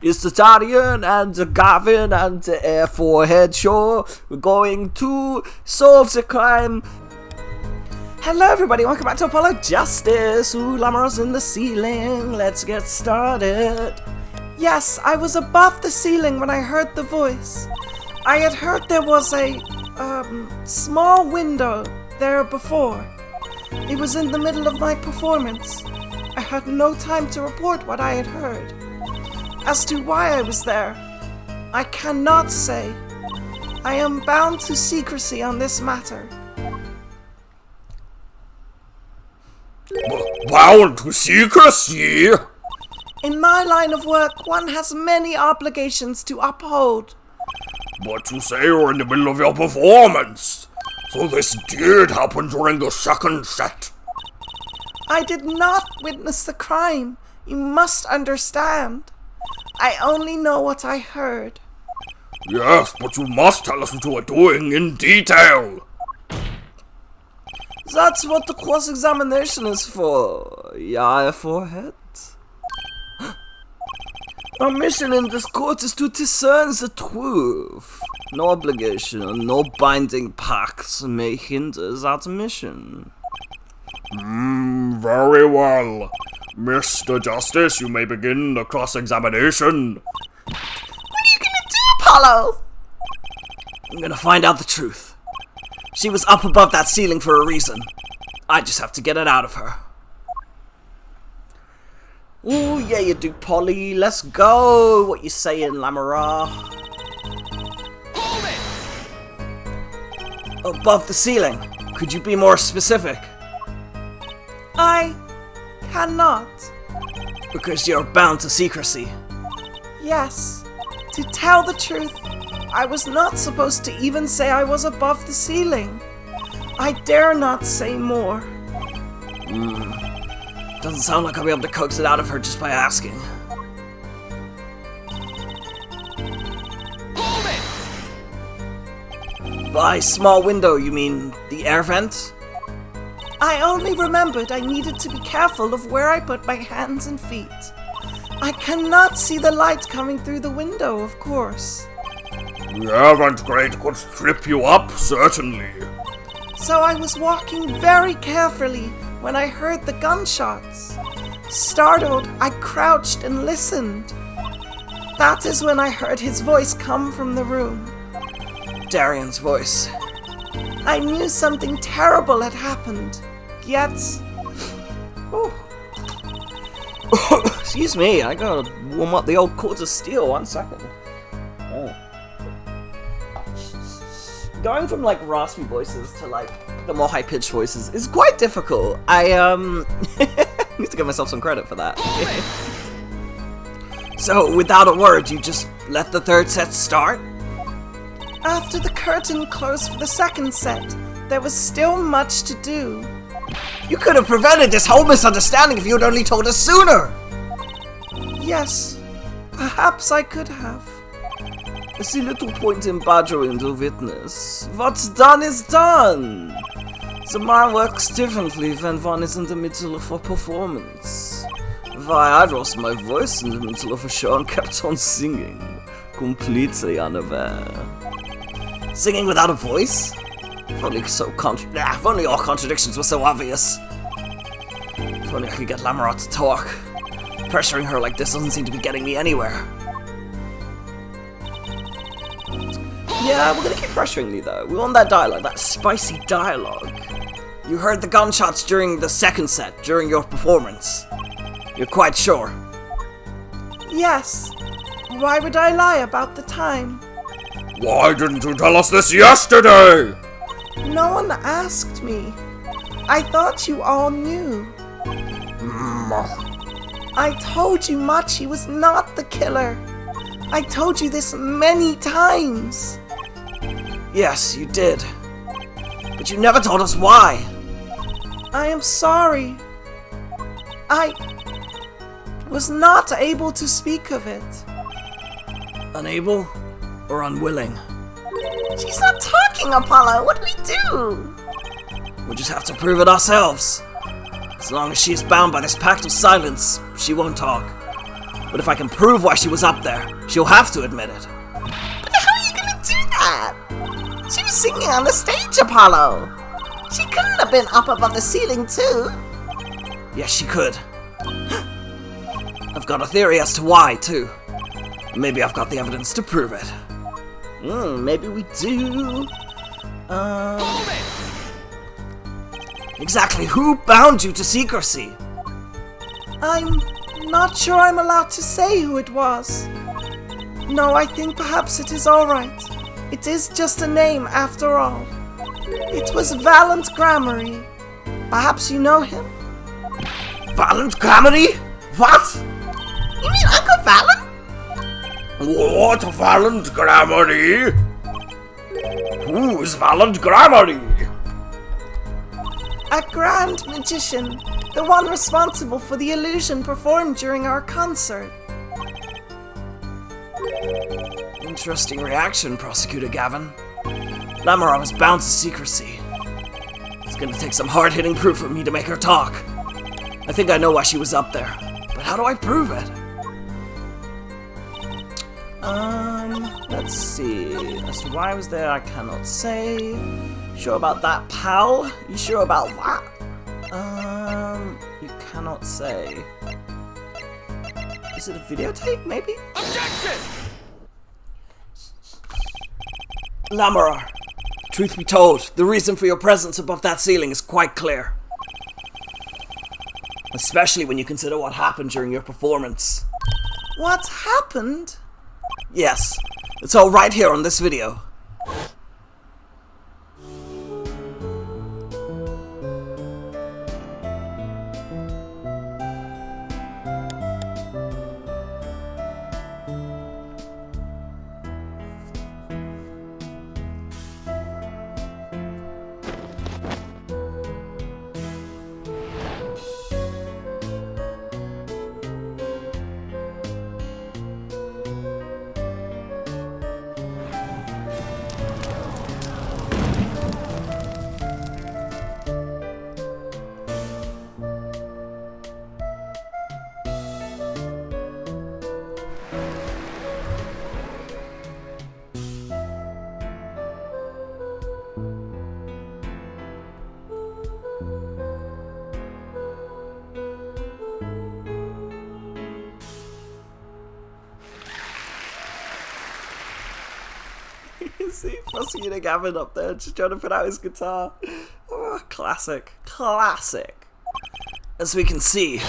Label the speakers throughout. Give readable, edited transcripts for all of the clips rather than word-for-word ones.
Speaker 1: It's the Daryan and the Gavin and the Air Forehead show. We're going to solve the crime. Hello everybody, welcome back to Apollo Justice. Ooh, Lamara's in the ceiling. Let's get started. Yes, I was above the ceiling when I heard the voice. I had heard there was a small window there before. It was in the middle of my performance. I had no time to report what I had heard. As to why I was there, I cannot say. I am bound to secrecy on this matter.
Speaker 2: Bound to secrecy?
Speaker 1: In my line of work, one has many obligations to uphold.
Speaker 2: But you say you're in the middle of your performance, so this did happen during the second set.
Speaker 1: I did not witness the crime. You must understand. I only know what I heard.
Speaker 2: Yes, but you must tell us what you were doing in detail.
Speaker 1: That's what the cross-examination is for, yeah, forehead. Our mission in this court is to discern the truth. No obligation, no binding pacts may hinder that mission.
Speaker 2: Very well. Mr. Justice, you may begin the cross-examination.
Speaker 1: What are you gonna do, Apollo? I'm gonna find out the truth. She was up above that ceiling for a reason. I just have to get it out of her. Ooh, yeah you do, Polly. Let's go. What you saying, Lamara?
Speaker 2: Hold
Speaker 1: it! Above the ceiling. Could you be more specific? I cannot. Because you're bound to secrecy. Yes. To tell the truth, I was not supposed to even say I was above the ceiling. I dare not say more. Doesn't sound like I'll be able to coax it out of her just by asking.
Speaker 2: Hold
Speaker 1: it! By small window, you mean the air vent? I only remembered I needed to be careful of where I put my hands and feet. I cannot see the light coming through the window, of course.
Speaker 2: The air vent grate could strip you up, certainly.
Speaker 1: So I was walking very carefully when I heard the gunshots. Startled, I crouched and listened. That is when I heard his voice come from the room. Daryan's voice. I knew something terrible had happened, yet... Excuse me, I gotta warm up the old cords of steel, 1 second. Going from like raspy voices to like the more high-pitched voices is quite difficult. I need to give myself some credit for that. So, without a word, you just let the third set start? After the curtain closed for the second set, there was still much to do. You could have prevented this whole misunderstanding if you had only told us sooner! Yes, perhaps I could have. I see little point in badgering the witness. What's done is done! The mind works differently when one is in the middle of a performance. Why, I lost my voice in the middle of a show and kept on singing, completely unaware. Singing without a voice? If only all contradictions were so obvious. If only I could get Lamara to talk. Pressuring her like this doesn't seem to be getting me anywhere. Yeah, we're gonna keep pressuring you though. We want that dialogue, that spicy dialogue. You heard the gunshots during the second set, during your performance. You're quite sure? Yes. Why would I lie about the time?
Speaker 2: Why didn't you tell us this yesterday?
Speaker 1: No one asked me. I thought you all knew. I told you Machi was not the killer. I told you this many times. Yes, you did. But you never told us why. I am sorry. I was not able to speak of it. Unable or unwilling? She's not talking, Apollo. What do we do? We'll just have to prove it ourselves. As long as she is bound by this pact of silence, she won't talk. But if I can prove why she was up there, she'll have to admit it.
Speaker 3: But how are you gonna do that? She was singing on the stage, Apollo. She couldn't have been up above the ceiling, too.
Speaker 1: Yes, she could. I've got a theory as to why, too. Maybe I've got the evidence to prove it.
Speaker 3: Maybe we do.
Speaker 1: Exactly who bound you to secrecy?
Speaker 4: I'm not sure I'm allowed to say who it was. No, I think perhaps it is alright. It is just a name after all. It was Valent Grammary. Perhaps you know him?
Speaker 1: Valent Grammary? What?
Speaker 3: You mean Uncle Valen?
Speaker 2: What Valent Grammary? Who's Valent Grammary?
Speaker 4: A grand magician. The one responsible for the illusion performed during our concert.
Speaker 1: Interesting reaction, Prosecutor Gavin. Lamora was bound to secrecy. It's gonna take some hard-hitting proof of me to make her talk. I think I know why she was up there, but how do I prove it?
Speaker 4: Let's see. As to why I was there, I cannot say. Sure about that, pal? You sure about that? You cannot say. Is it a videotape, maybe?
Speaker 2: Objection!
Speaker 1: Lamora, truth be told, the reason for your presence above that ceiling is quite clear. Especially when you consider what happened during your performance.
Speaker 4: What happened?
Speaker 1: Yes, it's all right here on this video.
Speaker 4: See Prosecutor Gavin up there just trying to put out his guitar. Oh, classic. Classic.
Speaker 1: As we can see,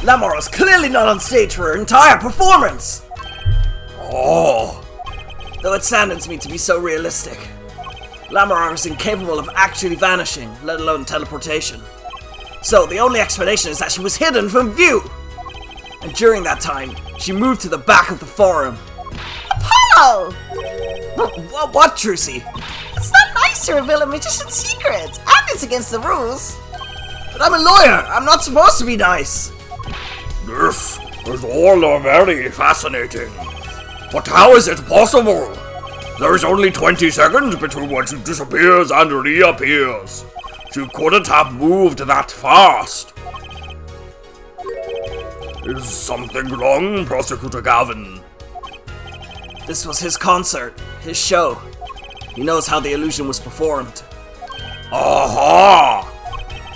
Speaker 1: Lamora's clearly not on stage for her entire performance!
Speaker 2: Oh,
Speaker 1: Though it saddens me to be so realistic. Lamora is incapable of actually vanishing, let alone teleportation. So the only explanation is that she was hidden from view! And during that time, she moved to the back of the forum.
Speaker 3: Apollo!
Speaker 1: What, Trucy?
Speaker 3: It's not nice to reveal a magician's secrets, and it's against the rules.
Speaker 1: But I'm a lawyer! I'm not supposed to be nice!
Speaker 2: this is all very fascinating. But how is it possible? There's only 20 seconds between when she disappears and reappears. She couldn't have moved that fast. Is something wrong, Prosecutor Gavin?
Speaker 1: This was his concert, his show. He knows how the illusion was performed.
Speaker 2: Aha!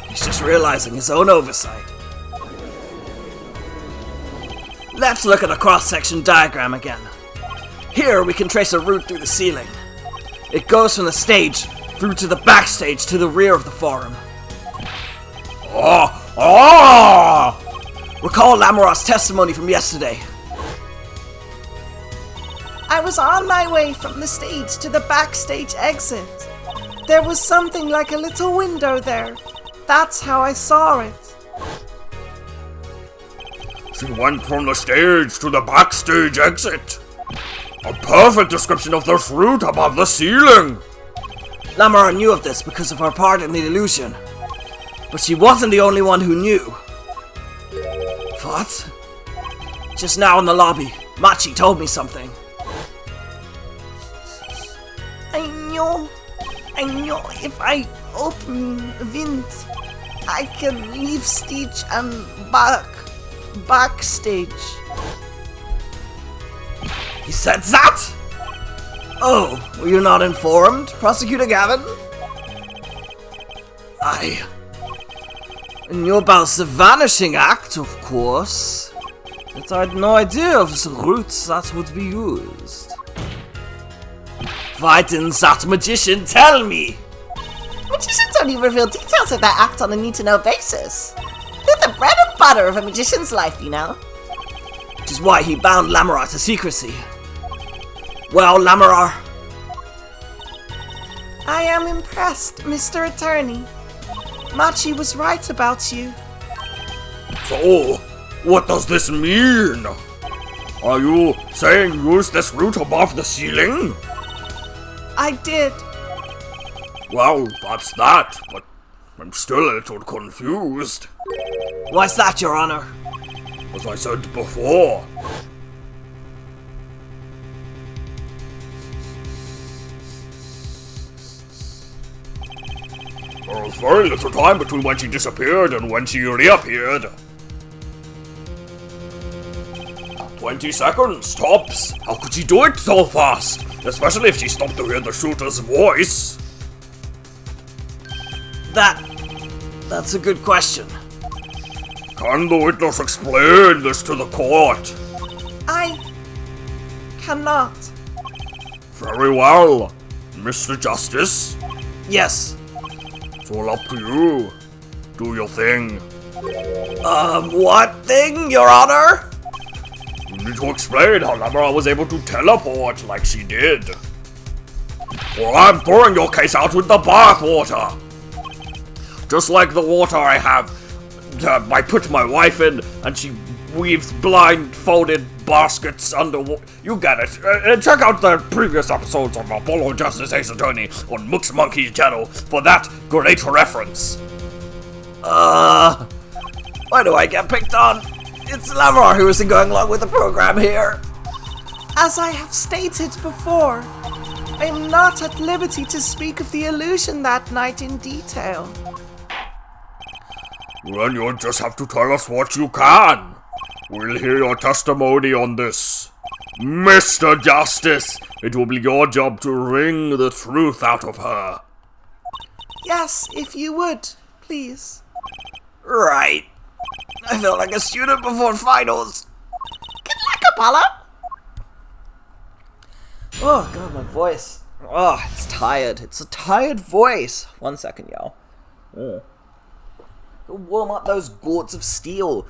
Speaker 1: He's just realizing his own oversight. Let's look at a cross-section diagram again. Here we can trace a route through the ceiling. It goes from the stage through to the backstage to the rear of the forum. Recall Lamora's testimony from yesterday.
Speaker 4: I was on my way from the stage to the backstage exit. There was something like a little window there. That's how I saw it.
Speaker 2: She went from the stage to the backstage exit. A perfect description of this route above the ceiling.
Speaker 1: Lamora knew of this because of her part in the illusion. But she wasn't the only one who knew. What? Just now in the lobby, Machi told me something.
Speaker 4: I know if I open the wind, I can leave stage and backstage.
Speaker 1: He said that? Oh, were you not informed, Prosecutor Gavin? I knew about the Vanishing Act, of course, but I had no idea of the routes that would be used. Why didn't that magician tell me?
Speaker 3: Magicians only reveal details of their act on a need-to-know basis. They're the bread and butter of a magician's life, you know.
Speaker 1: Which is why he bound Lamorar to secrecy. Well, Lamorar.
Speaker 5: I am impressed, Mr. Attorney. Machi was right about you.
Speaker 2: So, what does this mean? Are you saying use this route above the ceiling?
Speaker 5: I did.
Speaker 2: Well, that's that, but I'm still a little confused.
Speaker 1: Why's that, Your Honor?
Speaker 2: As I said before. There was very little time between when she disappeared and when she reappeared. 20 seconds, tops. How could she do it so fast? Especially if she stopped to hear the shooter's voice.
Speaker 1: That's a good question.
Speaker 2: Can the witness explain this to the court?
Speaker 5: I cannot.
Speaker 2: Very well, Mr. Justice.
Speaker 1: Yes.
Speaker 2: It's all up to you. Do your thing.
Speaker 1: What thing, Your Honor?
Speaker 2: You need to explain how Lamorar was able to teleport like she did. Or I'm throwing your case out with the bathwater. Just like the water I have, I put my wife in and she weaves blindfolded baskets underwater. You get it. Check out the previous episodes of Apollo Justice Ace Attorney on Mook's Monkey's channel for that great reference.
Speaker 1: Why do I get picked on? It's Lamorar who isn't going along with the program here.
Speaker 5: As I have stated before, I am not at liberty to speak of the illusion that night in detail.
Speaker 2: Then you'll just have to tell us what you can. We'll hear your testimony on this. Mr. Justice, it will be your job to wring the truth out of her.
Speaker 5: Yes, if you would, please.
Speaker 1: Right. I feel like a student before finals.
Speaker 3: Good luck, Apollo!
Speaker 1: Oh, God, my voice. Oh, it's tired. It's a tired voice. 1 second, y'all. Go warm up those gourds of steel.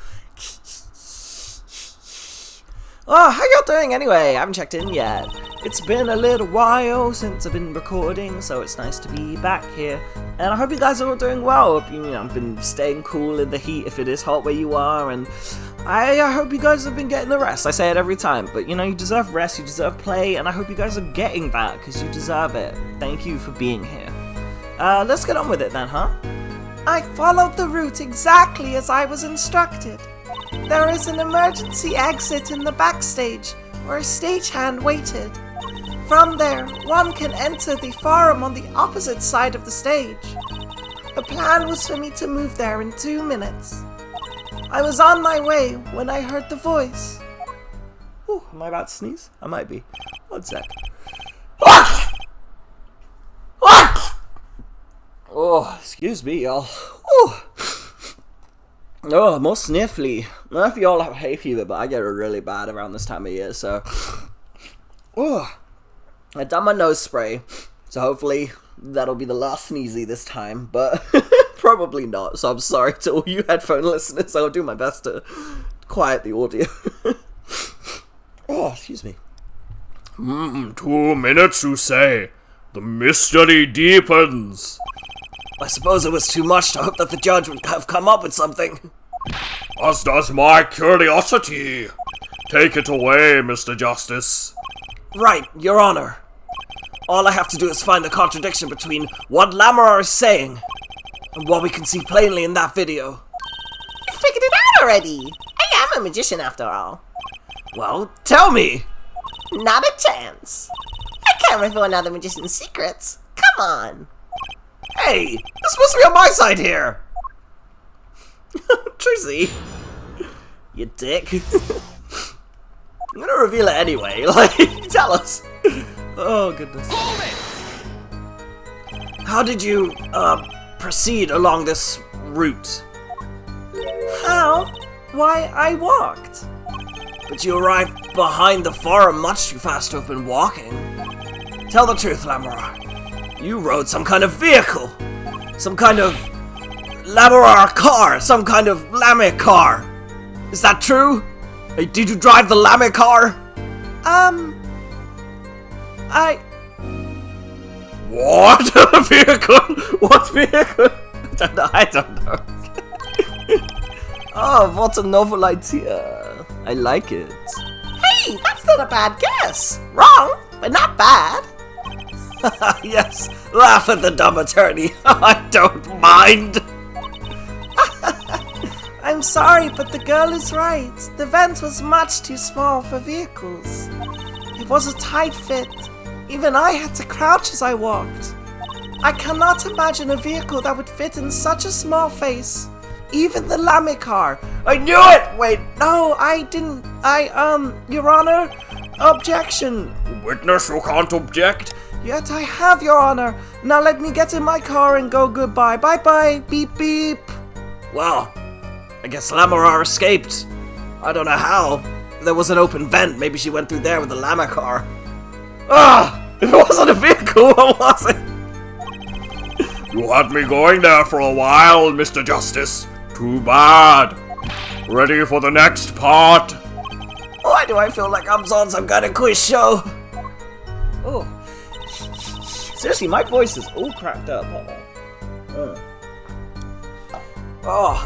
Speaker 1: Oh, how y'all doing anyway? I haven't checked in yet. It's been a little while since I've been recording, so it's nice to be back here. And I hope you guys are all doing well. Hope I've been staying cool in the heat if it is hot where you are, and I hope you guys have been getting the rest. I say it every time, but you deserve rest, you deserve play, and I hope you guys are getting that, because you deserve it. Thank you for being here. Let's get on with it then, huh?
Speaker 5: I followed the route exactly as I was instructed. There is an emergency exit in the backstage where a stagehand waited. From there, one can enter the forum on the opposite side of the stage. The plan was for me to move there in 2 minutes. I was on my way when I heard the voice.
Speaker 1: Ooh, am I about to sneeze? I might be. 1 sec. Oh, excuse me, y'all. Ooh. Oh, more sniffly. I don't know if y'all have hay fever, but I get it really bad around this time of year, so... Oh, I done my nose spray, so hopefully that'll be the last sneezy this time, but probably not, so I'm sorry to all you headphone listeners. I'll do my best to quiet the audio. Oh, excuse me.
Speaker 2: 2 minutes, you say? The mystery deepens.
Speaker 1: I suppose it was too much to hope that the judge would have come up with something.
Speaker 2: As does my curiosity. Take it away, Mr. Justice.
Speaker 1: Right, Your Honor. All I have to do is find the contradiction between what Lamorar is saying and what we can see plainly in that video.
Speaker 3: You figured it out already! I am a magician after all.
Speaker 1: Well, tell me!
Speaker 3: Not a chance. I can't reveal another magician's secrets. Come on.
Speaker 1: Hey, you're supposed to be on my side here! Tracy. You dick.
Speaker 4: I'm gonna reveal it anyway. Like, tell us. Oh goodness. How did you proceed along this route?
Speaker 5: How? Why, I walked.
Speaker 4: But you arrived behind the farm much too fast to have been walking. Tell the truth, Lamorar. You rode some kind of vehicle. Some kind of Lamorar car. Some kind of Lame car. Is that true? Did you drive the Lame car? What? Vehicle? What vehicle? I don't know. Oh, what a novel idea. I like it.
Speaker 3: Hey, that's not a bad guess. Wrong, but not bad.
Speaker 4: Yes, laugh at the dumb attorney. I don't mind.
Speaker 5: I'm sorry, but the girl is right. The vent was much too small for vehicles. It was a tight fit. Even I had to crouch as I walked. I cannot imagine a vehicle that would fit in such a small face. Even the Lame car.
Speaker 4: I knew it! Wait.
Speaker 5: No, I didn't. Your Honor, objection.
Speaker 2: Witness, you can't object.
Speaker 5: Yet I have, Your Honor. Now let me get in my car and go goodbye. Bye-bye. Beep, beep.
Speaker 4: Well, I guess Lamorar escaped. I don't know how. There was an open vent. Maybe she went through there with the Lama car. Ah! If it wasn't a vehicle, what was it?
Speaker 2: You had me going there for a while, Mr. Justice. Too bad. Ready for the next part?
Speaker 4: Why do I feel like I'm on some kind of quiz show? Oh. Seriously, my voice is all cracked up. Oh.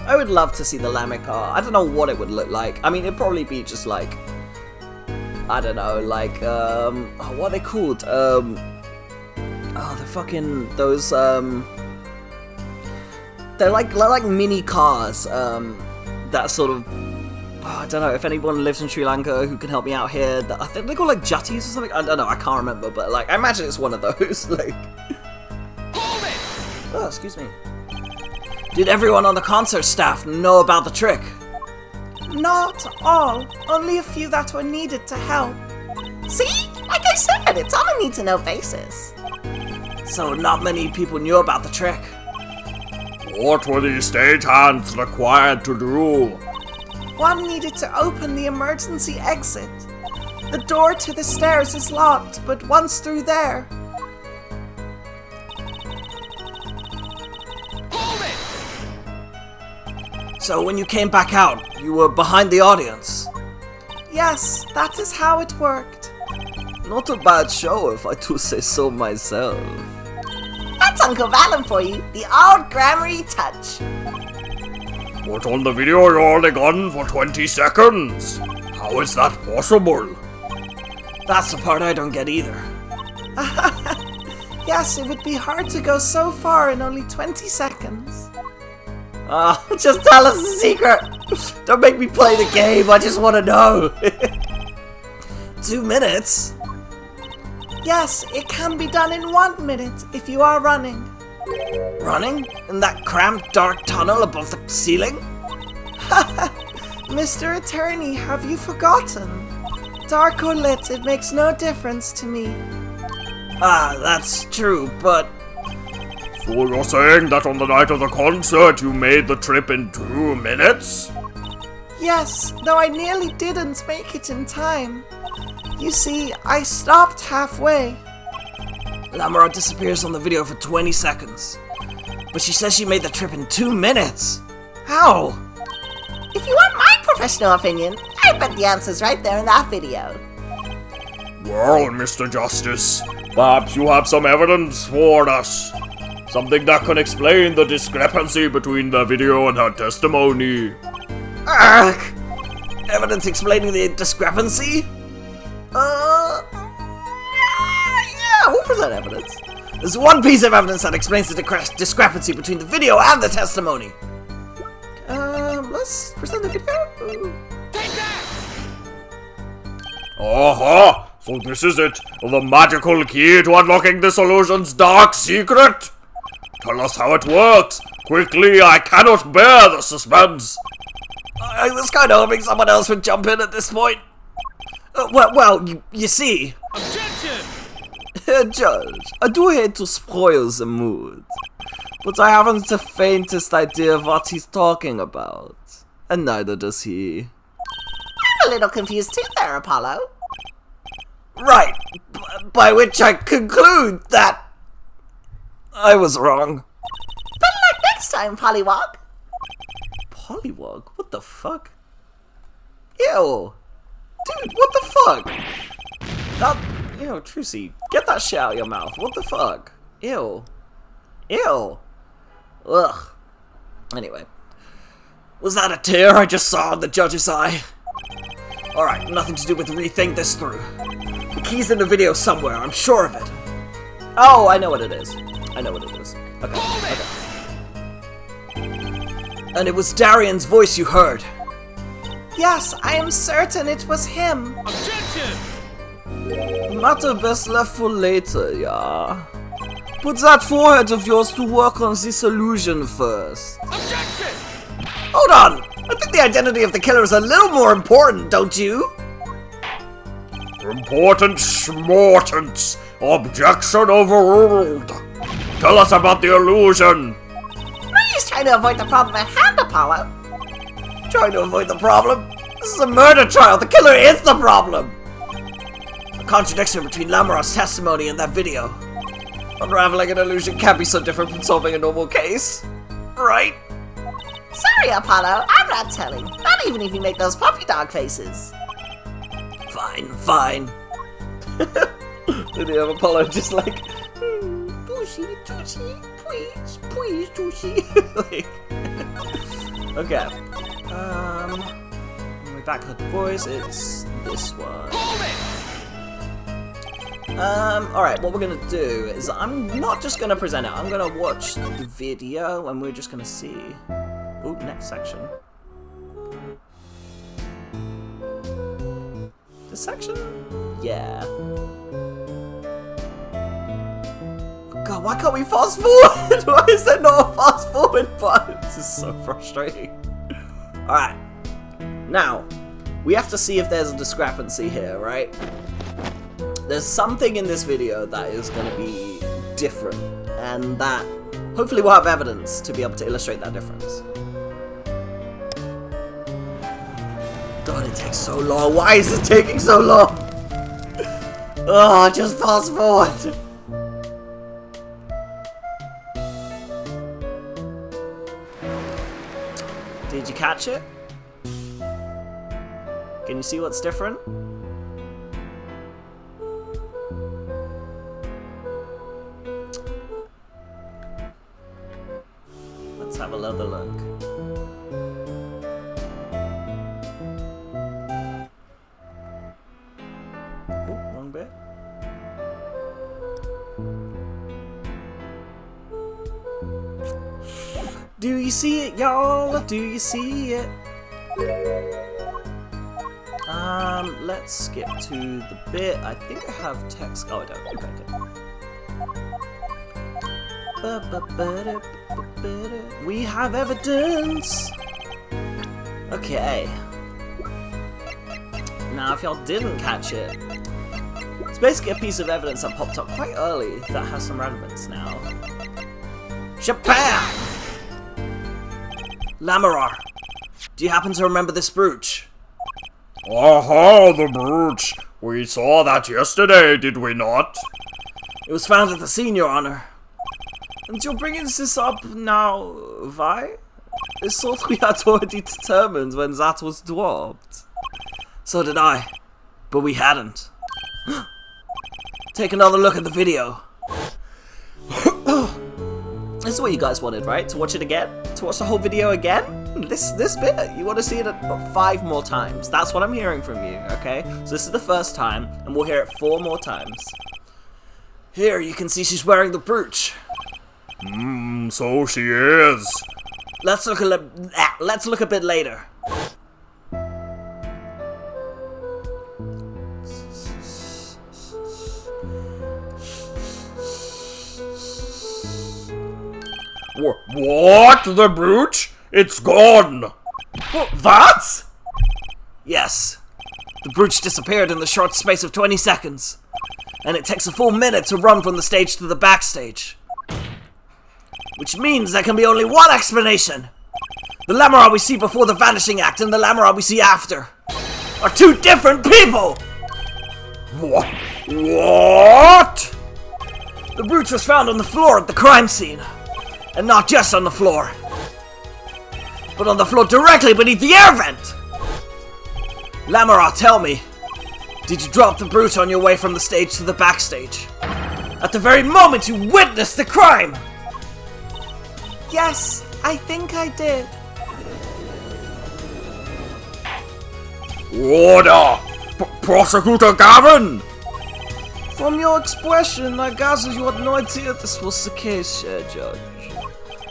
Speaker 4: I would love to see the Lame car. I don't know what it would look like. I mean, it'd probably be just like, I don't know, like, what are they called? They're fucking, those, they're like mini cars, that sort of, I don't know, if anyone lives in Sri Lanka who can help me out here, I think they're called like jutties or something, I don't know, I can't remember, but like, I imagine it's one of those, like. Oh, excuse me. Did everyone on the concert staff know about the trick?
Speaker 5: Not all. Only a few that were needed to help.
Speaker 3: See? Like I said, it's on a need-to-know basis.
Speaker 4: So not many people knew about the trick.
Speaker 2: What were the stagehands required to do?
Speaker 5: One needed to open the emergency exit. The door to the stairs is locked, but once through there...
Speaker 4: So when you came back out, you were behind the audience?
Speaker 5: Yes, that is how it worked.
Speaker 4: Not a bad show, if I do say so myself.
Speaker 3: That's Uncle Valen for you, the old grammary touch.
Speaker 2: But on the video you're only gone for 20 seconds. How is that possible?
Speaker 4: That's the part I don't get either.
Speaker 5: Yes, it would be hard to go so far in only 20 seconds.
Speaker 4: Just tell us the secret! Don't make me play the game, I just want to know! 2 minutes?
Speaker 5: Yes, it can be done in 1 minute if you are running.
Speaker 4: Running? In that cramped dark tunnel above the ceiling?
Speaker 5: Mr. Attorney, have you forgotten? Dark or lit, it makes no difference to me.
Speaker 4: That's true, but...
Speaker 2: So you're saying that on the night of the concert you made the trip in 2 minutes?
Speaker 5: Yes, though I nearly didn't make it in time. You see, I stopped halfway.
Speaker 4: Lamorar disappears on the video for 20 seconds. But she says she made the trip in 2 minutes. How?
Speaker 3: If you want my professional opinion, I bet the answer's right there in that video.
Speaker 2: Well, Mr. Justice, perhaps you have some evidence for us. Something that can explain the discrepancy between the video and her testimony.
Speaker 4: Evidence explaining the discrepancy?
Speaker 3: Yeah, we'll present evidence.
Speaker 4: There's one piece of evidence that explains the discrepancy between the video and the testimony.
Speaker 5: Let's present the video.
Speaker 2: Aha! So this is it, the magical key to unlocking this illusion's dark secret? Tell us how it works. Quickly, I cannot bear the suspense.
Speaker 4: I was kind of hoping someone else would jump in at this point. Well, you see...
Speaker 1: Objection! Judge, I do hate to spoil the mood, but I haven't the faintest idea of what he's talking about. And neither does he.
Speaker 3: I'm a little confused too there, Apollo.
Speaker 1: Right, by which I conclude that I was wrong.
Speaker 3: Better luck next time, Pollywog.
Speaker 1: Pollywog? What the fuck? Ew. Dude, what the fuck? That, Trucy, get that shit out of your mouth. What the fuck? Ew. Ew. Ugh. Anyway. Was that a tear I just saw in the judge's eye? Alright, nothing to do with rethink this through. The key's in the video somewhere, I'm sure of it. Oh, I know what it is. Okay. And it was Daryan's voice you heard.
Speaker 5: Yes, I am certain it was him.
Speaker 2: Objection!
Speaker 1: Matter best left for later, yeah. Put that forehead of yours to work on this illusion first.
Speaker 2: Objection!
Speaker 1: Hold on! I think the identity of the killer is a little more important, don't you?
Speaker 2: Important smortants. Objection overruled. Tell us about the illusion.
Speaker 3: He's trying to avoid the problem at hand, Apollo.
Speaker 1: Trying to avoid the problem? This is a murder trial. The killer is the problem. A contradiction between Lamar's testimony and that video. Unraveling an illusion can't be so different from solving a normal case. Right?
Speaker 3: Sorry, Apollo, I'm not telling. Not even if you make those puppy dog faces.
Speaker 1: Fine. Did you have Apollo just like, Tushy, please, Tushy. Like, okay. When we back up the voice, it's this one. Alright, what we're gonna do is I'm not just gonna present it, I'm gonna watch the video and we're just gonna see. Ooh, next section. This section? Yeah. God, why can't we fast forward? Why is there not a fast forward button? This is so frustrating. Alright. Now, we have to see if there's a discrepancy here, right? There's something in this video that is going to be different, and that hopefully we'll have evidence to be able to illustrate that difference. God, it takes so long. Why is it taking so long? Oh, just fast forward. Did you catch it? Can you see what's different? Let's have another look. Oh, wrong bit. Do you see it, y'all? Do you see it? Let's skip to the bit. I think I have text. Oh, I don't. Okay. We have evidence! Okay. Now, if y'all didn't catch it, it's basically a piece of evidence that popped up quite early that has some relevance now. Chappelle! Lamarar, do you happen to remember this brooch?
Speaker 2: Aha, the brooch. We saw that yesterday, did we not?
Speaker 1: It was found at the scene, Your Honor. And you're bringing this up now, why? It's thought we had already determined when that was dropped. So did I, but we hadn't. Take another look at the video. This is what you guys wanted, right? To watch it again? To watch the whole video again? This bit, you want to see it 5 more times. That's what I'm hearing from you, okay? So this is the first time, and we'll hear it 4 more times. Here, you can see she's wearing the brooch.
Speaker 2: So she is.
Speaker 1: Let's look a bit later.
Speaker 2: What? The brooch? It's gone!
Speaker 1: What? Yes. The brooch disappeared in the short space of 20 seconds. And it takes a full minute to run from the stage to the backstage. Which means there can be only one explanation. The Lamara we see before the Vanishing Act and the Lamara we see after are two different people!
Speaker 2: What?
Speaker 1: The brooch was found on the floor at the crime scene. And not just on the floor, but on the floor directly beneath the air vent! Lamara, tell me, did you drop the brooch on your way from the stage to the backstage? At the very moment you witnessed the crime!
Speaker 5: Yes, I think I did.
Speaker 2: Order! Prosecutor Gavin!
Speaker 4: From your expression, I gather you had no idea this was the case, Judge.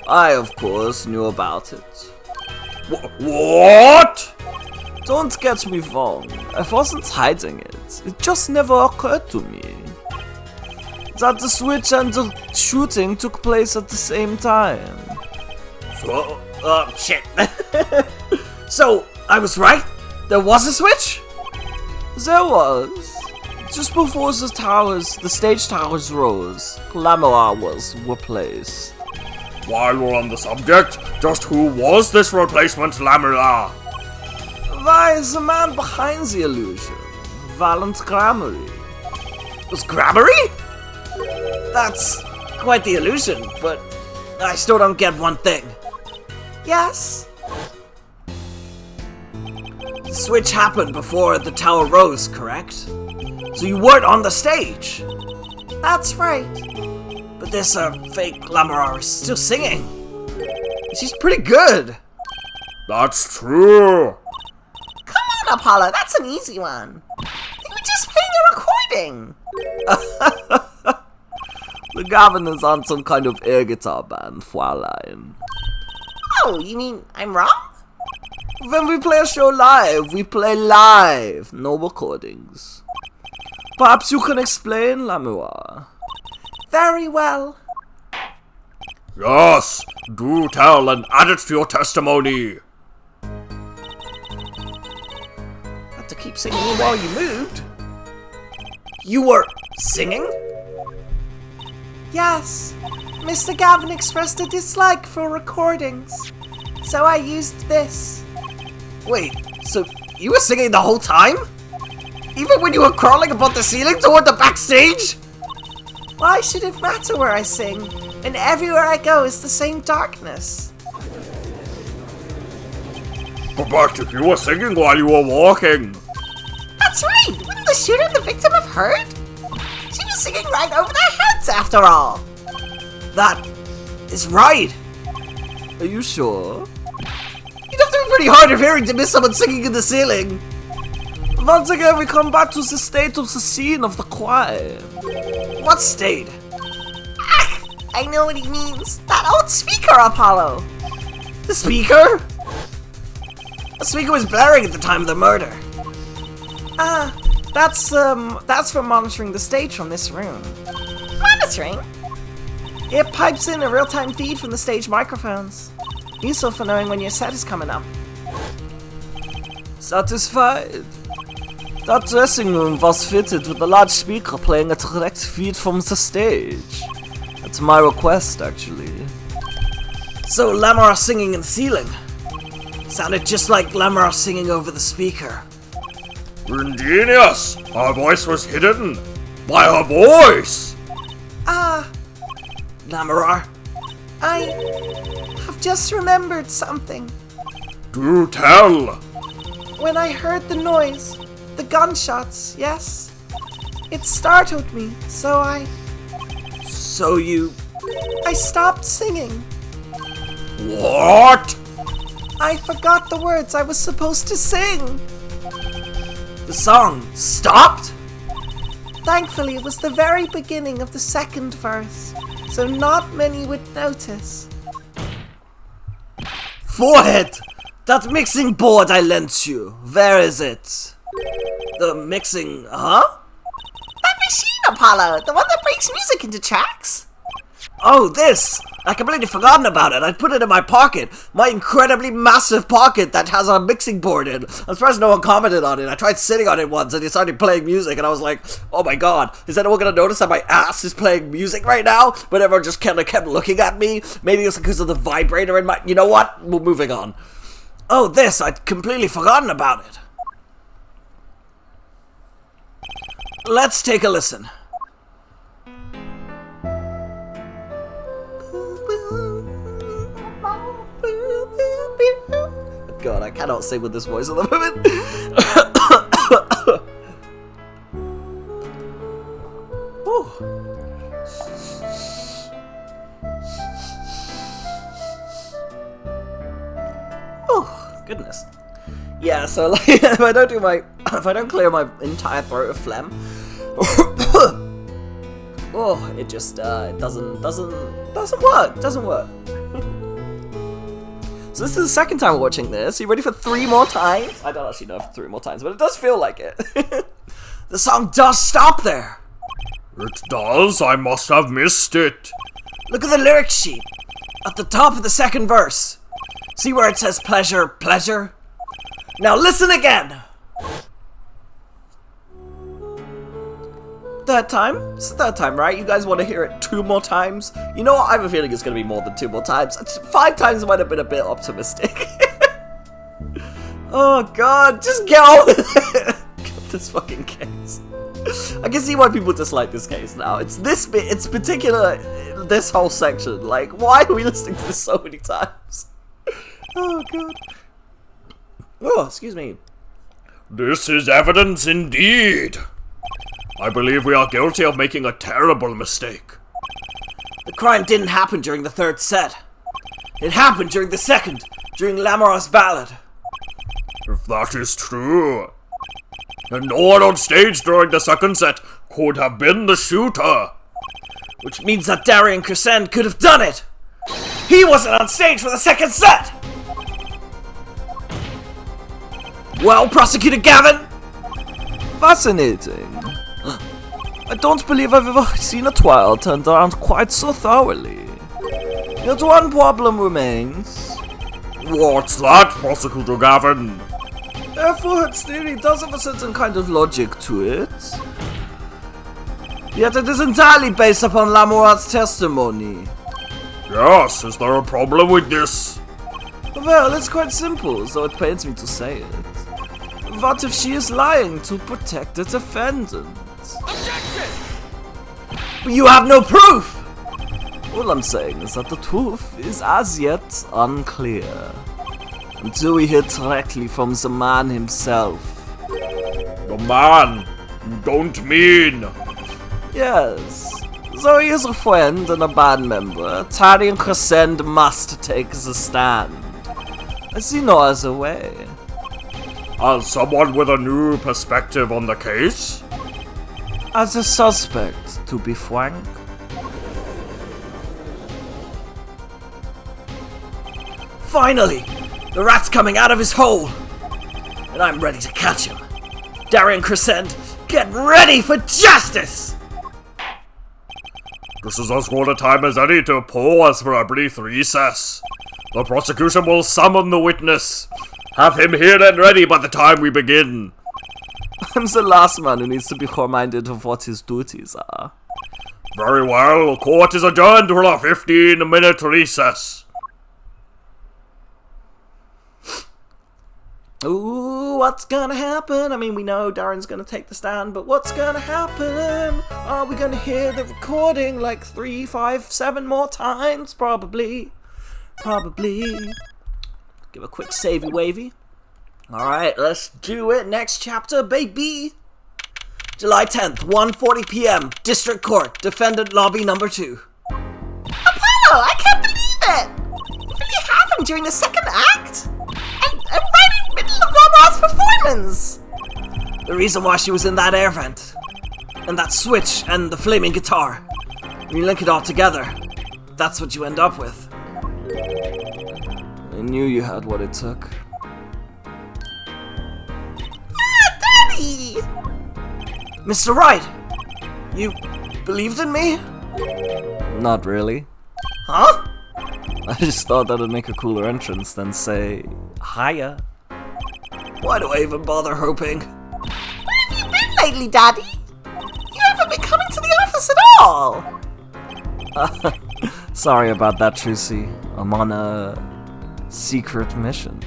Speaker 4: I, of course, knew about it.
Speaker 2: What?
Speaker 4: Don't get me wrong, I wasn't hiding it. It just never occurred to me that the switch and the shooting took place at the same time.
Speaker 1: Shit. So, I was right? There was a switch?
Speaker 4: There was. Just before the stage towers rose, Lamara was replaced.
Speaker 2: While we're on the subject, just who was this replacement Lamela?
Speaker 4: Why, the man behind the illusion, Valent Grammary.
Speaker 1: Was Grammary? That's quite the illusion, but I still don't get one thing.
Speaker 5: Yes?
Speaker 1: The switch happened before the tower rose, correct? So you weren't on the stage.
Speaker 5: That's right.
Speaker 1: But this fake Lamara is still singing. She's pretty good.
Speaker 2: That's true.
Speaker 3: Come on, Apollo, that's an easy one. They were just playing a recording.
Speaker 4: The Gavin is on some kind of air guitar band, Fräulein.
Speaker 3: Oh, you mean I'm wrong?
Speaker 4: When we play a show live, we play live, no recordings. Perhaps you can explain, Lamua.
Speaker 5: Very well.
Speaker 2: Yes, do tell and add it to your testimony.
Speaker 1: Had to keep singing while you moved. You were singing?
Speaker 5: Yes. Mr. Gavin expressed a dislike for recordings, so I used this.
Speaker 1: Wait, so you were singing the whole time? Even when you were crawling above the ceiling toward the backstage?
Speaker 5: Why should it matter where I sing? And everywhere I go is the same darkness.
Speaker 2: But if you were singing while you were walking.
Speaker 3: That's right. Wouldn't the shooter and the victim have heard? She was singing right over their heads after all.
Speaker 1: That is right.
Speaker 4: Are you sure?
Speaker 1: You'd have to be pretty hard of hearing to miss someone singing in the ceiling.
Speaker 4: Once again, we come back to the state of the scene of the crime.
Speaker 1: What state?
Speaker 3: I know what he means. That old speaker, Apollo.
Speaker 1: The speaker? The speaker was blaring at the time of the murder.
Speaker 5: That's for monitoring the stage from this room.
Speaker 3: Monitoring?
Speaker 5: It pipes in a real-time feed from the stage microphones. Useful for knowing when your set is coming up.
Speaker 4: Satisfied? That dressing room was fitted with a large speaker playing a direct feed from the stage. At my request, actually.
Speaker 1: So Lamara singing in the ceiling sounded just like Lamara singing over the speaker.
Speaker 2: Ingenious! Her voice was hidden by her voice!
Speaker 1: Lamara?
Speaker 5: I have just remembered something.
Speaker 2: Do tell!
Speaker 5: When I heard the noise, the gunshots, yes? It startled me, so I stopped singing.
Speaker 2: What?
Speaker 5: I forgot the words I was supposed to sing.
Speaker 1: The song stopped?
Speaker 5: Thankfully, it was the very beginning of the second verse, so not many would notice.
Speaker 1: Forehead! That mixing board I lent you, where is it? The mixing, huh?
Speaker 3: That machine, Apollo. The one that breaks music into tracks.
Speaker 1: Oh, this! I completely forgotten about it. I put it in my pocket. My incredibly massive pocket that has a mixing board in. I'm surprised no one commented on it. I tried sitting on it once and it started playing music and I was like, oh my god, is anyone gonna notice that my ass is playing music right now? But everyone just kind of kept looking at me. Maybe it's because of the vibrator in my... You know what? We're moving on. Oh, this! I'd completely forgotten about it. Let's take a listen. God, I cannot sing with this voice at the moment. Oh, goodness. Yeah, so like, if I don't clear my entire throat of phlegm, oh, it just it doesn't work. So this is the second time we're watching this. Are you ready for 3 more times? I don't actually know if 3 more times, but it does feel like it. The song does stop there.
Speaker 2: It does? I must have missed it.
Speaker 1: Look at the lyric sheet. At the top of the second verse. See where it says pleasure, pleasure? Now listen again. Third time? It's the third time, right? You guys want to hear it 2 more times? You know what? I have a feeling it's going to be more than 2 more times. 5 times might have been a bit optimistic. Oh god, just get on with it. Get this fucking case. I can see why people dislike this case now. It's this bit, it's particular, this whole section. Like, why are we listening to this so many times? Oh god. Oh, excuse me.
Speaker 2: This is evidence indeed. I believe we are guilty of making a terrible mistake.
Speaker 1: The crime didn't happen during the third set. It happened during the second, during Lamora's ballad.
Speaker 2: If that is true, then no one on stage during the second set could have been the shooter.
Speaker 1: Which means that Daryan Crescent could have done it. He wasn't on stage for the second set. Well, Prosecutor Gavin?
Speaker 4: Fascinating. I don't believe I've ever seen a trial turned around quite so thoroughly. Yet one problem remains.
Speaker 2: What's that, Prosecutor Gavin?
Speaker 4: Effort's theory does have a certain kind of logic to it. Yet it is entirely based upon Lamora's testimony.
Speaker 2: Yes, is there a problem with this?
Speaker 4: Well, it's quite simple, so it pains me to say it. What if she is lying to protect the defendant?
Speaker 1: You have no proof!
Speaker 4: All I'm saying is that the truth is as yet unclear. Until we hear directly from the man himself.
Speaker 2: The man? You don't mean...
Speaker 4: Yes. Though he is a friend and a band member, Daryan Crescent must take the stand. I see no other way.
Speaker 2: As someone with a new perspective on the case?
Speaker 4: As a suspect, to be frank.
Speaker 1: Finally! The rat's coming out of his hole! And I'm ready to catch him. Daryan Crescent, get ready for justice!
Speaker 2: This is as good a time as any to pause for a brief recess. The prosecution will summon the witness. Have him here and ready by the time we begin.
Speaker 4: I'm the last man who needs to be reminded of what his duties are.
Speaker 2: Very well, court is adjourned for a 15-minute recess.
Speaker 1: Ooh, what's gonna happen? I mean, we know Daryan's gonna take the stand, but what's gonna happen? Are we gonna hear the recording like 3, 5, 7 more times? Probably. Give a quick savey wavy. Alright, let's do it. Next chapter, baby. July 10th, 1:40 p.m. District Court, Defendant Lobby number 2.
Speaker 3: Apollo, I can't believe it! It really happened during the second act? And right in the middle of Lamora's performance!
Speaker 1: The reason why she was in that air vent, and that switch, and the flaming guitar. When you link it all together, that's what you end up with.
Speaker 4: I knew you had what it took.
Speaker 3: Daddy!
Speaker 1: Mr. Wright, you believed in me?
Speaker 4: Not really.
Speaker 1: Huh?
Speaker 4: I just thought that'd make a cooler entrance than say, hiya.
Speaker 1: Why do I even bother hoping?
Speaker 3: Where have you been lately, Daddy? You haven't been coming to the office at all.
Speaker 4: Sorry about that, Trucy. I'm on a secret mission.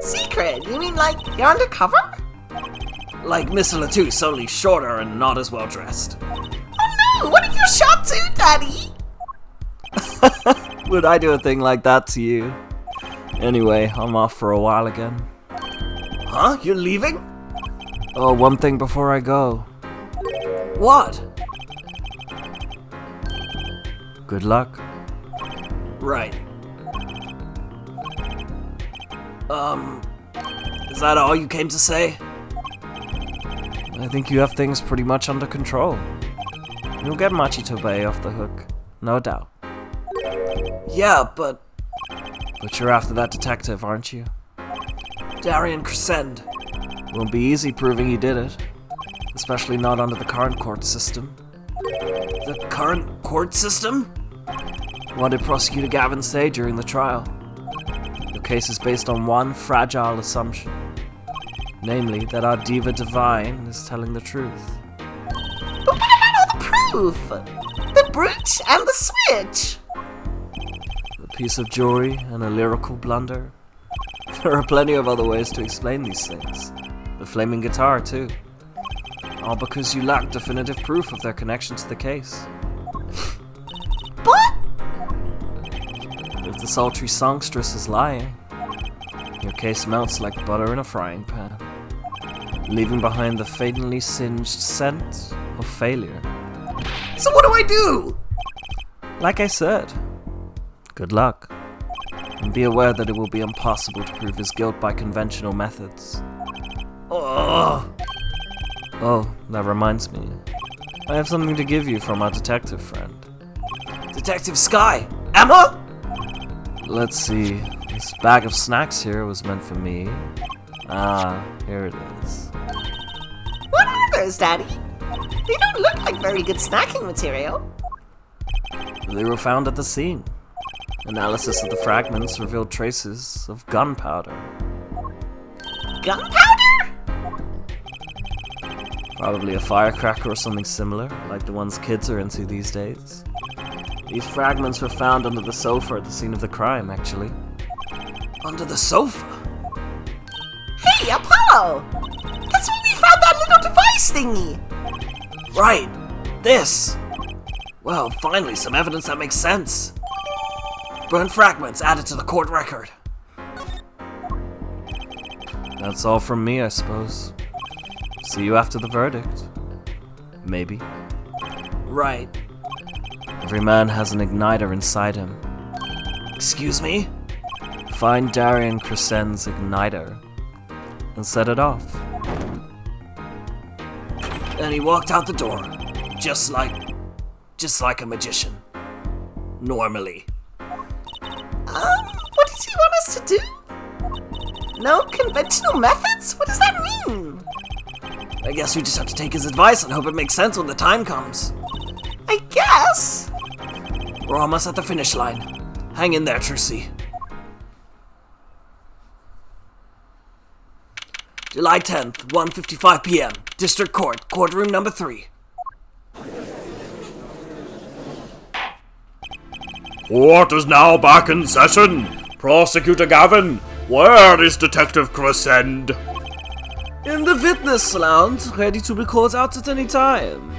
Speaker 3: Secret? You mean like you're undercover?
Speaker 1: Like Miss Latouche, only shorter and not as well dressed.
Speaker 3: Oh no! What if you're shot too, Daddy?
Speaker 4: Would I do a thing like that to you? Anyway, I'm off for a while again.
Speaker 1: Huh? You're leaving?
Speaker 4: Oh, one thing before I go.
Speaker 1: What?
Speaker 4: Good luck.
Speaker 1: Right. Is that all you came to say?
Speaker 4: I think you have things pretty much under control. You'll get Machito Bay off the hook, no doubt.
Speaker 1: Yeah, but
Speaker 4: But you're after that detective, aren't you?
Speaker 1: Daryan Crescend.
Speaker 4: Won't be easy proving he did it. Especially not under the current court system.
Speaker 1: The current court system?
Speaker 4: What did Prosecutor Gavin say during the trial? Your case is based on one fragile assumption. Namely, that our Diva Divine is telling the truth.
Speaker 3: But what about all the proof? The brooch and the switch?
Speaker 4: A piece of jewelry and a lyrical blunder. There are plenty of other ways to explain these things. The flaming guitar, too. All because you lack definitive proof of their connection to the case.
Speaker 3: But
Speaker 4: If the sultry songstress is lying, your case melts like butter in a frying pan, leaving behind the fatally singed scent of failure.
Speaker 1: So what do I do?
Speaker 4: Like I said, good luck. And be aware that it will be impossible to prove his guilt by conventional methods.
Speaker 1: Ugh.
Speaker 4: Oh, that reminds me. I have something to give you from our detective friend.
Speaker 1: Detective Sky. Emma?
Speaker 4: Let's see. This bag of snacks here was meant for me. Ah, here it is.
Speaker 3: what are those, Daddy? They don't look like very good snacking material.
Speaker 4: They were found at the scene. Analysis of the fragments revealed traces of gunpowder.
Speaker 3: Gunpowder?
Speaker 4: Probably a firecracker or something similar, like the ones kids are into these days. These fragments were found under the sofa at the scene of the crime, actually.
Speaker 1: Under the sofa?
Speaker 3: Hey, Apollo! That's where we found that little device thingy!
Speaker 1: Right. This. Well, finally, some evidence that makes sense. Burnt fragments added to the court record.
Speaker 4: That's all from me, I suppose. See you after the verdict. Maybe.
Speaker 1: Right.
Speaker 4: Every man has an igniter inside him.
Speaker 1: Excuse me?
Speaker 4: Find Daryan Crescend's igniter and set it off.
Speaker 1: And he walked out the door. Just like a magician. Normally.
Speaker 3: What does he want us to do? No conventional methods? What does that mean?
Speaker 1: I guess we just have to take his advice and hope it makes sense when the time comes.
Speaker 3: I guess.
Speaker 1: We're almost at the finish line. Hang in there, Trucy. July 10th, 1:55 p.m. District Court, courtroom number 3.
Speaker 2: Court is now back in session. Prosecutor Gavin, where is Detective Crescend?
Speaker 4: In the witness lounge, ready to be called out at any time.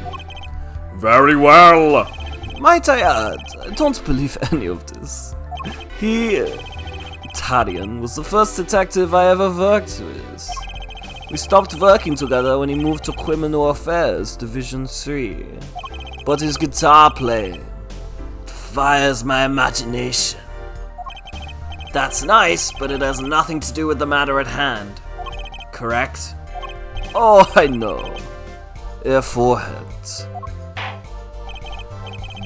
Speaker 2: Very well.
Speaker 4: Might I add, I don't believe any of this. Daryan, was the first detective I ever worked with. We stopped working together when he moved to Criminal Affairs, Division 3. But his guitar playing fires my imagination.
Speaker 1: That's nice, but it has nothing to do with the matter at hand. Correct?
Speaker 4: Oh, I know. Air foreheads.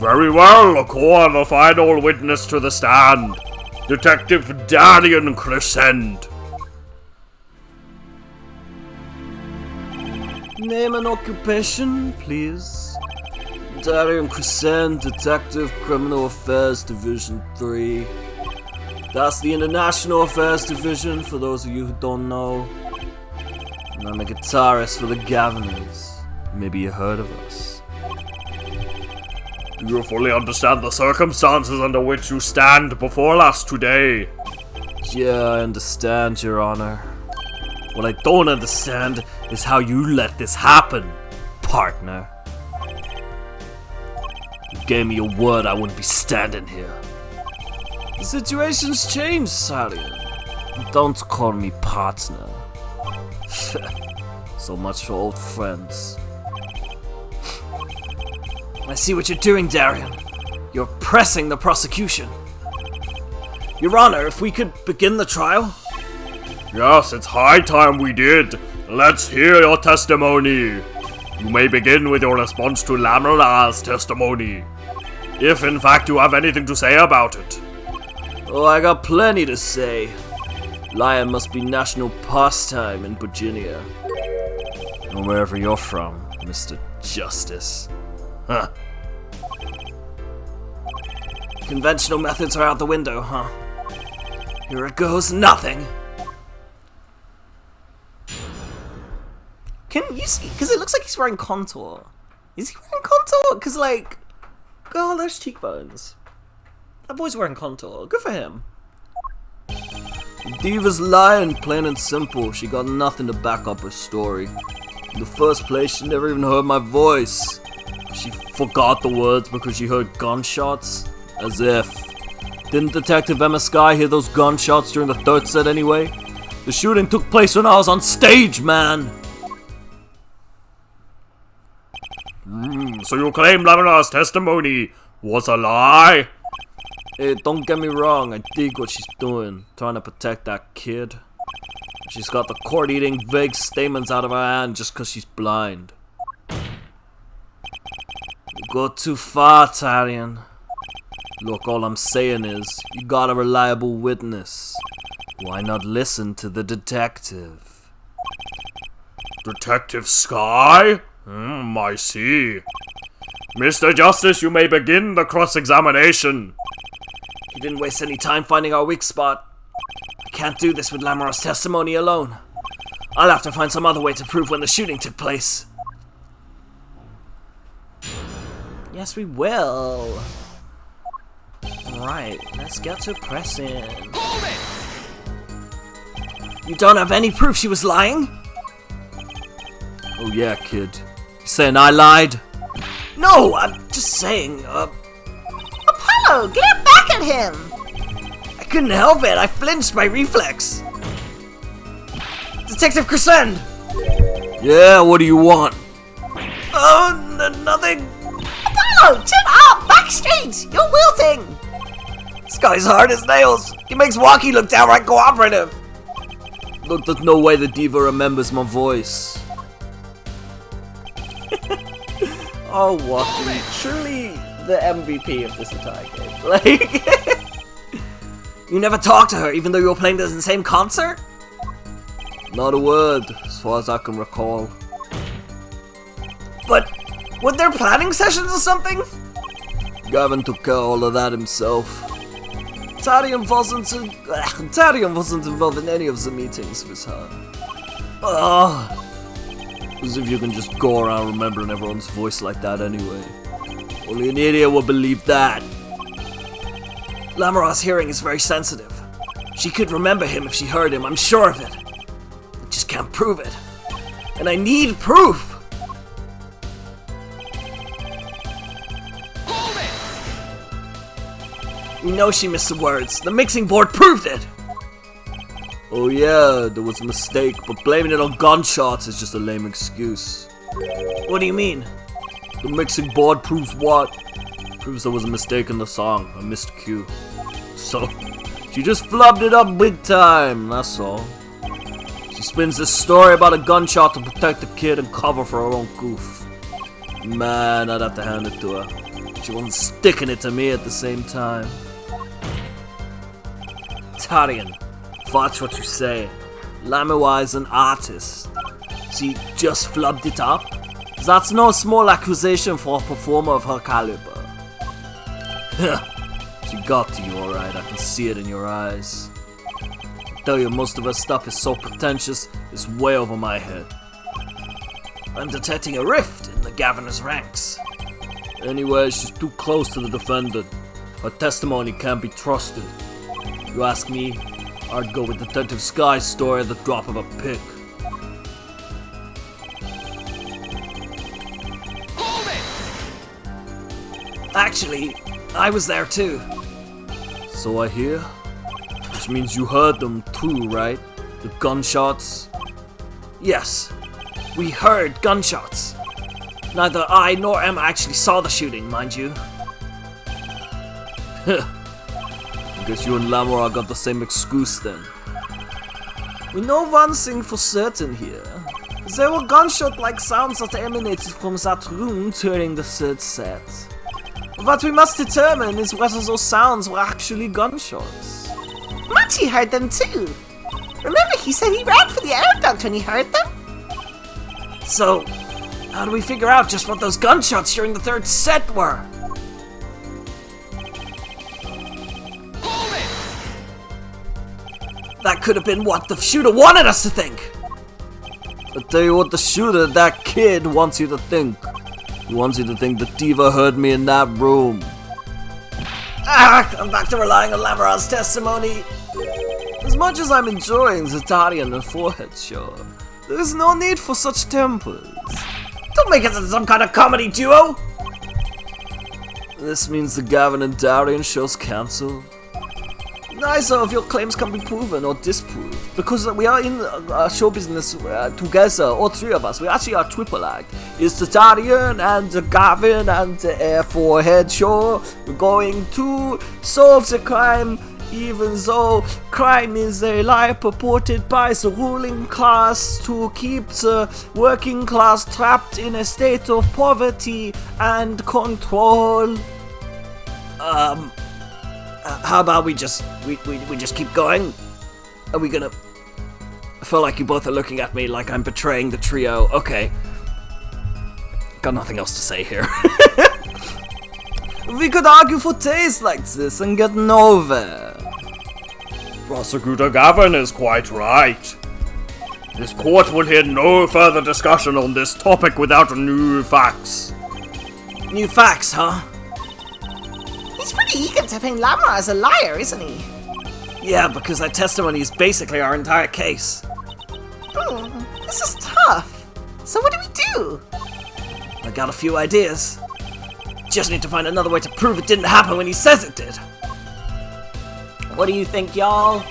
Speaker 2: Very well, call the final witness to the stand. Detective Daryan Crescend.
Speaker 4: Name and occupation, please. Daryan Crescent, Detective Criminal Affairs Division 3. That's the International Affairs Division, for those of you who don't know. And I'm a guitarist for the Gaviners. Maybe you heard of us.
Speaker 2: Do you fully understand the circumstances under which you stand before us today?
Speaker 4: Yeah, I understand, Your Honor. What I don't understand is how you let this happen, partner. You gave me your word I wouldn't be standing here. The situation's changed, Daryan. Don't call me partner. So much for old friends. I see what you're doing, Daryan. You're pressing the prosecution. Your Honor, if we could begin the trial?
Speaker 2: Yes, it's high time we did. Let's hear your testimony. You may begin with your response to Lamara's testimony, if in fact you have anything to say about it.
Speaker 4: Oh, I got plenty to say. Lion must be national pastime in Virginia. Or wherever you're from, Mr. Justice.
Speaker 2: Huh.
Speaker 4: Conventional methods are out the window, huh? Here it goes, nothing. Can you see? Because it looks like he's wearing contour. Is he wearing contour? Because, like, oh, there's cheekbones. That boy's wearing contour. Good for him. Diva's lying, plain and simple. She got nothing to back up her story. In the first place, she never even heard my voice. She forgot the words because she heard gunshots. As if. Didn't Detective Emma Sky hear those gunshots during the third set anyway? The shooting took place when I was on stage, man!
Speaker 2: So you claim Lamara's testimony was a lie?
Speaker 4: Hey, don't get me wrong, I dig what she's doing, trying to protect that kid. She's got the court-eating vague statements out of her hand just cause she's blind. You go too far, Daryan. Look, all I'm saying is, you got a reliable witness. Why not listen to the detective?
Speaker 2: Detective Sky? I see. Mr. Justice, you may begin the cross-examination.
Speaker 4: He didn't waste any time finding our weak spot. I can't do this with Lamara's testimony alone. I'll have to find some other way to prove when the shooting took place. Yes, we will. Alright, let's get to pressing. You don't have any proof she was lying? Oh yeah, kid. You saying I lied? No, I'm just saying,
Speaker 3: Apollo, get back at him!
Speaker 4: I couldn't help it, I flinched by reflex. Detective Crescent! Yeah, what do you want? Oh, nothing.
Speaker 3: Apollo, chin up! Back straight! You're wilting!
Speaker 4: This guy's hard as nails. He makes Walkie look downright cooperative. Look, there's no way the diva remembers my voice. Oh, Walkie, truly the MVP of this entire game. Like, you never talked to her, even though you were playing this in the same concert? Not a word, as far as I can recall. But, were there planning sessions or something? Gavin took care of all of that himself. Daryan wasn't involved in any of the meetings with her. Ugh. As if you can just go around remembering everyone's voice like that anyway. Only an idiot would believe that. Lamara's hearing is very sensitive. She could remember him if she heard him, I'm sure of it. I just can't prove it. And I need proof! We know she missed some words. The mixing board proved it! Oh yeah, there was a mistake, but blaming it on gunshots is just a lame excuse. What do you mean? The mixing board proves what? Proves there was a mistake in the song, a missed cue. So, she just flubbed it up big time, that's all. She spins this story about a gunshot to protect the kid and cover for her own goof. Man, I'd have to hand it to her. She wasn't sticking it to me at the same time. Daryan, watch what you say. Lamar is an artist. She just flubbed it up. That's no small accusation for a performer of her caliber. She got to you, alright. I can see it in your eyes. I tell you, most of her stuff is so pretentious, it's way over my head. I'm detecting a rift in the Gaviner's ranks. Anyway, she's too close to the defendant. Her testimony can't be trusted. If you ask me, I'd go with Detective Sky's story at the drop of a pick.
Speaker 1: Actually, I was there too.
Speaker 4: So I hear? Which means you heard them too, right? The gunshots?
Speaker 1: Yes, we heard gunshots. Neither I nor Emma actually saw the shooting, mind you.
Speaker 4: I guess you and Lamora got the same excuse then.
Speaker 1: We know one thing for certain here. There were gunshot-like sounds that emanated from that room during the third set. What we must determine is whether those sounds were actually gunshots.
Speaker 3: Matty heard them too. Remember, he said he ran for the air duct when he heard them?
Speaker 1: So, how do we figure out just what those gunshots during the third set were? That could have been what the shooter wanted us to think.
Speaker 4: I'll tell you what the shooter, that kid, wants you to think. He wants you to think that Diva heard me in that room.
Speaker 1: I'm back to relying on Lamora's testimony.
Speaker 4: As much as I'm enjoying the Daryan and Forehead show, there is no need for such tempers.
Speaker 1: Don't make it some kind of comedy duo.
Speaker 4: This means the Gavin and Daryan show's cancelled. Neither of your claims can be proven or disproved, because we are in show business together, all three of us. We actually are a triple act. It's the Daryan and the Gavin and the Forehead show. We're going to solve the crime, even though crime is a lie purported by the ruling class to keep the working class trapped in a state of poverty and control.
Speaker 1: How about we just keep going? Are we gonna? I feel like you both are looking at me like I'm betraying the trio. Okay. Got nothing else to say here.
Speaker 4: We could argue for days like this and get nowhere.
Speaker 2: Prosecutor Gavin is quite right. This court will hear no further discussion on this topic without new facts.
Speaker 1: New facts, huh?
Speaker 3: He's pretty eager to paint Lamora as a liar, isn't he?
Speaker 1: Yeah, because that testimony is basically our entire case.
Speaker 3: This is tough. So what do we do?
Speaker 1: I got a few ideas. Just need to find another way to prove it didn't happen when he says it did. What do you think, y'all?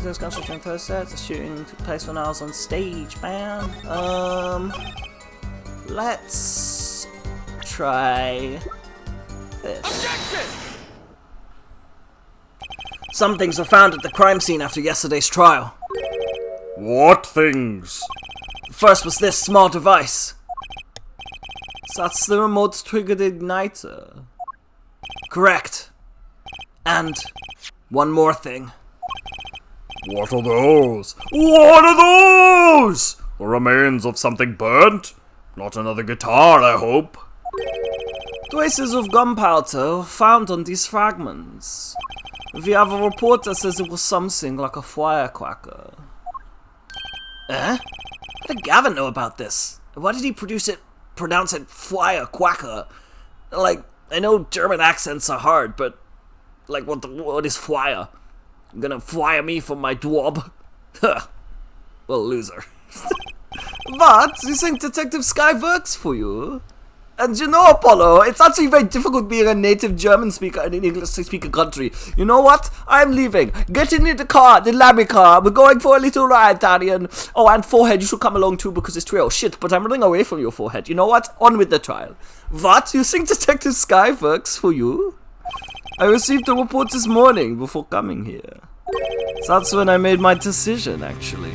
Speaker 4: There's gunshots during first set. The shooting took place when I was on stage, man. Let's try this.
Speaker 2: Objection!
Speaker 1: Some things were found at the crime scene after yesterday's trial.
Speaker 2: What things?
Speaker 1: First was this small device.
Speaker 4: That's the remote triggered igniter.
Speaker 1: Correct. And one more thing.
Speaker 2: What are those? What are those? The remains of something burnt? Not another guitar, I hope.
Speaker 4: Traces of gunpowder found on these fragments. We have a report that says it was something like a firecracker.
Speaker 1: How did Gavin know about this? Why did he pronounce it firecracker? Like, I know German accents are hard, but like, what is fire? You gonna fire me for my dwob? Well, loser.
Speaker 4: But you think Detective Sky works for you? And you know, Apollo, it's actually very difficult being a native German speaker in an English-speaking country. You know what? I'm leaving. Get in the car, the Lammy car. We're going for a little ride, Daryan. Oh, and Forehead, you should come along too because it's trio. Shit, but I'm running away from your Forehead. You know what? On with the trial. What? You think Detective Sky works for you? I received a report this morning before coming here. That's when I made my decision, actually.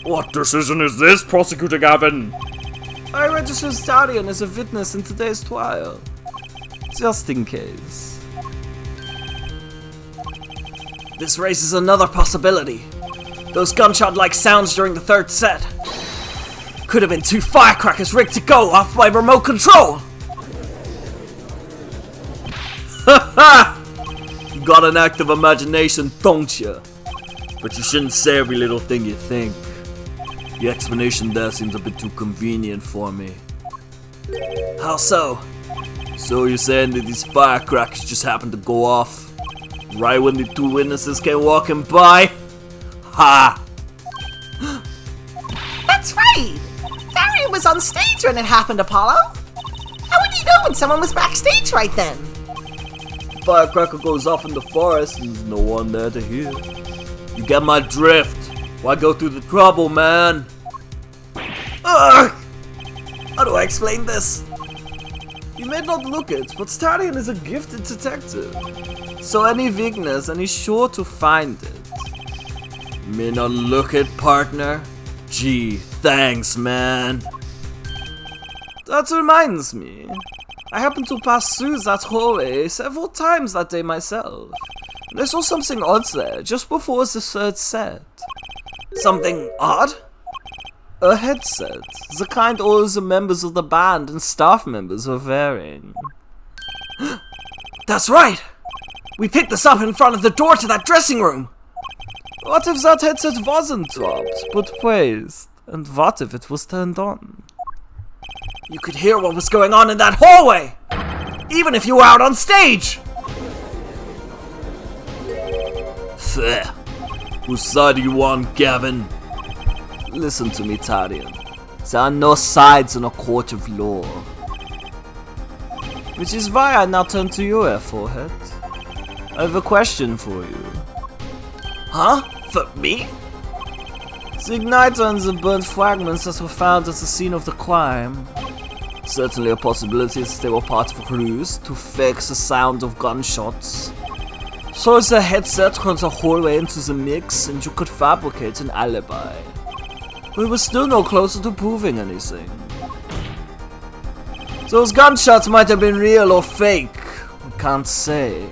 Speaker 2: What decision is this, Prosecutor Gavin?
Speaker 4: I registered Daryan as a witness in today's trial. Just in case.
Speaker 1: This raises another possibility. Those gunshot-like sounds during the third set. Could have been 2 firecrackers rigged to go off by remote control! Ha! You got an active imagination, don't you? But you shouldn't say every little thing you think. The explanation there seems a bit too convenient for me.
Speaker 4: How so?
Speaker 1: So you're saying that these firecrackers just happened to go off right when the 2 witnesses came walking by? Ha!
Speaker 3: That's right! Daryan was on stage when it happened, Apollo! How would you know when someone was backstage right then?
Speaker 1: Firecracker goes off in the forest and there's no one there to hear. You get my drift. Why go through the trouble, man?
Speaker 4: Ugh! How do I explain this? You may not look it, but Daryan is a gifted detective. So any weakness, and he's sure to find it.
Speaker 1: You may not look it, partner. Gee, thanks, man.
Speaker 4: That reminds me. I happened to pass through that hallway several times that day myself. And I saw something odd there, just before the 3rd set.
Speaker 1: Something odd?
Speaker 4: A headset, the kind all the members of the band and staff members were wearing.
Speaker 1: That's right! We picked this up in front of the door to that dressing room!
Speaker 4: What if that headset wasn't dropped, but placed? And what if it was turned on?
Speaker 1: You could hear what was going on in that hallway! Even if you were out on stage! Fair. Whose side are you on, Gavin?
Speaker 4: Listen to me, Daryan. There are no sides in a court of law. Which is why I now turn to you, Airforehead. I have a question for you.
Speaker 1: Huh? For me?
Speaker 4: The igniter and the burnt fragments that were found at the scene of the crime. Certainly a possibility that they were part of a ruse to fake the sound of gunshots. Throw the headset from the hallway into the mix and you could fabricate an alibi. We were still no closer to proving anything. Those gunshots might have been real or fake. I can't say.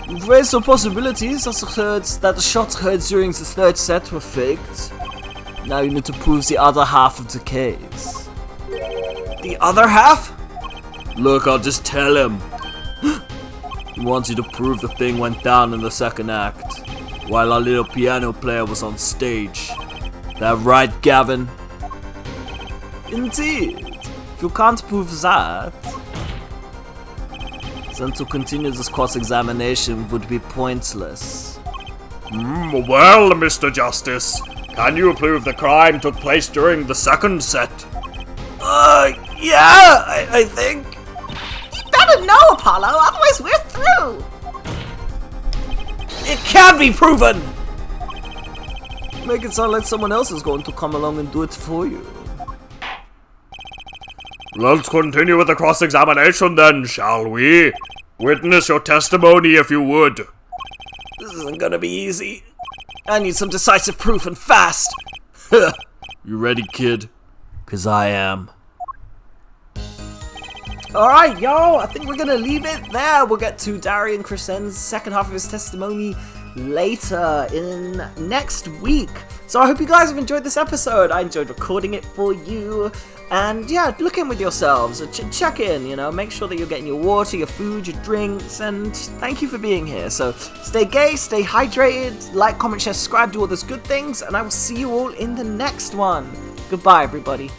Speaker 4: You've raised some possibilities that the shots heard during the 3rd set were faked. Now you need to prove the other half of the case.
Speaker 1: The other half?
Speaker 2: Look, I'll just tell him. He wants you to prove the thing went down in the 2nd act, while our little piano player was on stage. That right, Gavin?
Speaker 4: Indeed. If you can't prove that, then to continue this cross-examination would be pointless.
Speaker 2: Well, Mr. Justice, can you prove the crime took place during the 2nd set?
Speaker 1: Yeah, I think.
Speaker 3: You better know, Apollo, otherwise we're through!
Speaker 1: It can be proven!
Speaker 4: Make it sound like someone else is going to come along and do it for you.
Speaker 2: Let's continue with the cross-examination then, shall we? Witness your testimony if you would.
Speaker 1: This isn't gonna be easy. I need some decisive proof and fast.
Speaker 2: You ready, kid? 'Cause I am.
Speaker 4: Alright, yo, I think we're gonna leave it there. We'll get to Daryan Crescen's 2nd half of his testimony later in next week. So I hope you guys have enjoyed this episode. I enjoyed recording it for you. And yeah, look in with yourselves, check in, you know, make sure that you're getting your water, your food, your drinks, and thank you for being here. So stay gay, stay hydrated, like, comment, share, subscribe, do all those good things, and I will see you all in the next one. Goodbye, everybody.